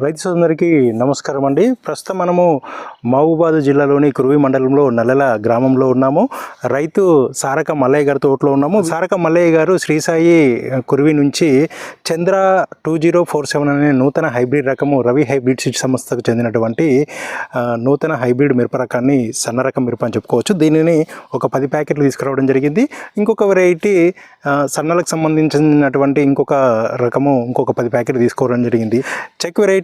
రైతు సోదరులకి నమస్కారం అండి. ప్రస్తుతం మనము మహబూబాబాద్ జిల్లాలోని కురువి మండలంలో నల్లెల గ్రామంలో ఉన్నాము. రైతు సారక మల్లయ్య గారి తోటలో ఉన్నాము. సారక మల్లయ్య గారు శ్రీసాయి కురువి నుంచి చంద్ర 2047 అనే నూతన హైబ్రిడ్ రకము రవి హైబ్రిడ్ సీడ్ సంస్థకు చెందినటువంటి నూతన హైబ్రిడ్ మిరప రకాన్ని సన్న రకం మిరప అని చెప్పుకోవచ్చు. దీనిని ఒక 10 ప్యాకెట్లు తీసుకురావడం జరిగింది. ఇంకొక వెరైటీ సన్నలకు సంబంధించినటువంటి ఇంకొక రకము ఇంకొక 10 ప్యాకెట్లు తీసుకోవడం జరిగింది. చెక్ వెరైటీ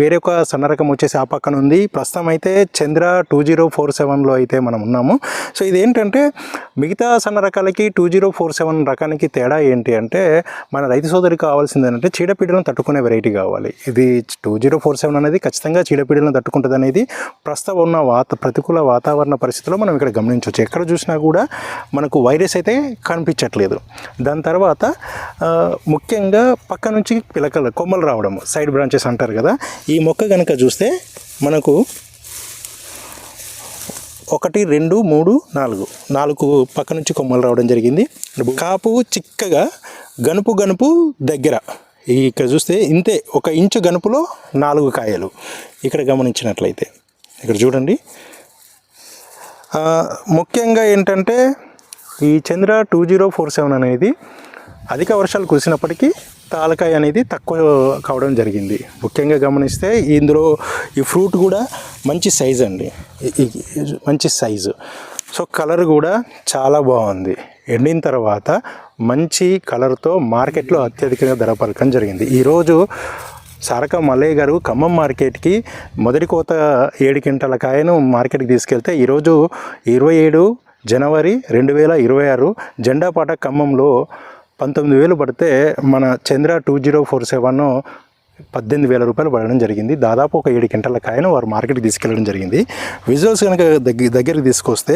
వేరే ఒక సన్న రకం వచ్చేసి ఆ పక్కన ఉంది. ప్రస్తుతం అయితే చంద్ర 2047లో అయితే మనం ఉన్నాము. సో ఇదేంటంటే మిగతా సన్న రకాలకి 2047 రకానికి తేడా ఏంటి అంటే మన రైతు సోదరికి కావాల్సింది ఏంటంటే చీడపీడలను తట్టుకునే వెరైటీ కావాలి. ఇది 2047 అనేది ఖచ్చితంగా చీడపీడలను తట్టుకుంటుంది అనేది ప్రస్తుతం ఉన్న ప్రతికూల వాతావరణ పరిస్థితుల్లో మనం ఇక్కడ గమనించవచ్చు. ఎక్కడ చూసినా కూడా మనకు వైరస్ అయితే కనిపించట్లేదు. దాని తర్వాత ముఖ్యంగా పక్క నుంచి పిలకలు కొమ్మలు రావడం సైడ్ బ్రాంచెస్ అంటారు కదా. ఈ మొక్క కనుక చూస్తే మనకు 1 2 3 4 పక్క నుంచి కొమ్మలు రావడం జరిగింది. కాపు చిక్కగా గనుపు దగ్గర ఇక్కడ చూస్తే ఇంతే 1 ఇంచు గనుపులో 4 కాయలు ఇక్కడ గమనించినట్లయితే ఇక్కడ చూడండి. ముఖ్యంగా ఏంటంటే ఈ చంద్ర 2047 అనేది అధిక వర్షాలు కురిసినప్పటికీ తాలకాయ అనేది తక్కువ కావడం జరిగింది. ముఖ్యంగా గమనిస్తే ఇందులో ఈ ఫ్రూట్ కూడా మంచి సైజు అండి, మంచి సైజు. సో కలర్ కూడా చాలా బాగుంది. ఎండిన తర్వాత మంచి కలర్తో మార్కెట్లో అత్యధికంగా ధర పలకడం జరిగింది. ఈరోజు సారక మల్లయ్య గారు ఖమ్మం మార్కెట్కి మొదటి కోత 7 క్వింటాల కాయను మార్కెట్కి తీసుకెళ్తే ఈరోజు 27 జనవరి 2026 జెండాపాట ఖమ్మంలో 19,000 పడితే మన చంద్ర 2047 18,000 రూపాయలు పడడం జరిగింది. దాదాపు ఒక 7 క్వింటాల కాయను వారు మార్కెట్కి తీసుకెళ్ళడం జరిగింది. విజువల్స్ కనుక దగ్గరికి తీసుకొస్తే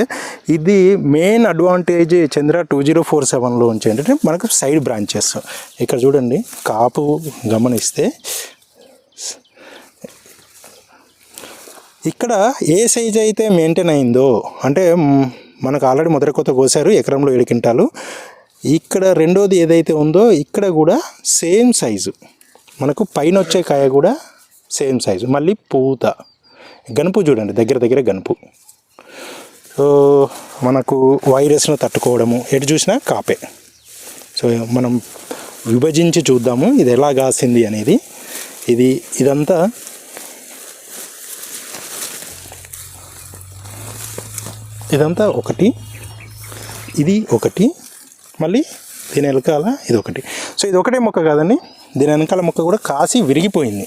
ఇది మెయిన్ అడ్వాంటేజ్ చంద్ర 2047లో ఉంచి ఏంటంటే మనకు సైడ్ బ్రాంచెస్ ఇక్కడ చూడండి. కాపు గమనిస్తే ఇక్కడ ఏ సైజ్ అయితే మెయింటైన్ అయిందో అంటే మనకు ఆల్రెడీ మొదటి కోత కోసారు ఎకరంలో 7 క్వింటాలు. ఇక్కడ రెండోది ఏదైతే ఉందో ఇక్కడ కూడా సేమ్ సైజు, మనకు పైన వచ్చే కాయ కూడా సేమ్ సైజు. మళ్ళీ పూత గనుపు చూడండి, దగ్గర గనుపు. సో మనకు వైరస్ను తట్టుకోవడము ఎటు చూసినా కాపే. సో మనం విభజించి చూద్దాము ఇది ఎలా కాసింది అనేది. ఇదంతా ఒకటి, ఇది ఒకటి, మళ్ళీ దీని వెనకాల ఇది ఒకటి. సో ఇది ఒకటే మొక్క కాదండి, దీని వెనకాల మొక్క కూడా కాసి విరిగిపోయింది.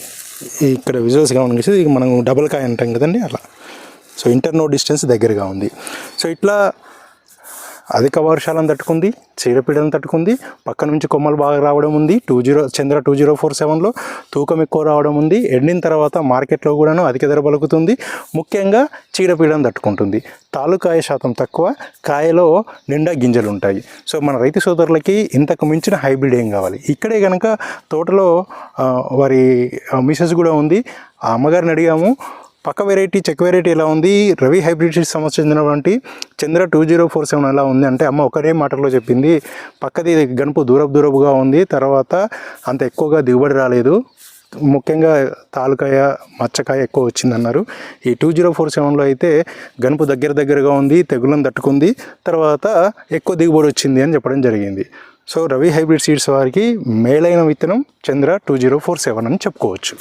ఇక్కడ విజువల్స్ గమనిస్తే ఇది మనం డబుల్ కాయ అంటాం కదండి అలా. సో ఇంటర్నోడ్ డిస్టెన్స్ దగ్గరగా ఉంది. సో ఇట్లా అధిక వర్షాలను తట్టుకుంది, చీడపీడలను తట్టుకుంది, పక్క నుంచి కొమ్మలు బాగా రావడం ఉంది. చంద్ర 2047లో తూకం ఎక్కువ రావడం ఉంది. ఎండిన తర్వాత మార్కెట్లో కూడాను అధిక ధర పలుకుతుంది. ముఖ్యంగా చీడపీడలను తట్టుకుంటుంది. తాలుకాయ శాతం తక్కువ, కాయలో నిండా గింజలు ఉంటాయి. సో మన రైతు సోదరులకి ఇంతకు మించిన హైబ్రిడ్ ఏం కావాలి? ఇక్కడే కనుక తోటలో వారి మిసెస్ కూడా ఉంది. ఆ అమ్మగారిని అడిగాము పక్క వెరైటీ చెక్ వెరైటీ ఎలా ఉంది, రవి హైబ్రిడ్ సీడ్స్ సంబంధించినటువంటి చంద్ర 2047 ఎలా ఉంది అంటే అమ్మ ఒకటే మాటలో చెప్పింది, పక్కది గనుపు దూరపుగా ఉంది, తర్వాత అంత ఎక్కువగా దిగుబడి రాలేదు, ముఖ్యంగా తాలుకాయ మచ్చకాయ ఎక్కువ వచ్చిందన్నారు. ఈ 2047లో అయితే గనుపు దగ్గరగా ఉంది, తెగులను తట్టుకుంది, తర్వాత ఎక్కువ దిగుబడి వచ్చింది అని చెప్పడం జరిగింది. సో రవి హైబ్రిడ్ సీడ్స్ వారికి మేలైన విత్తనం చంద్ర 2047 అని చెప్పుకోవచ్చు.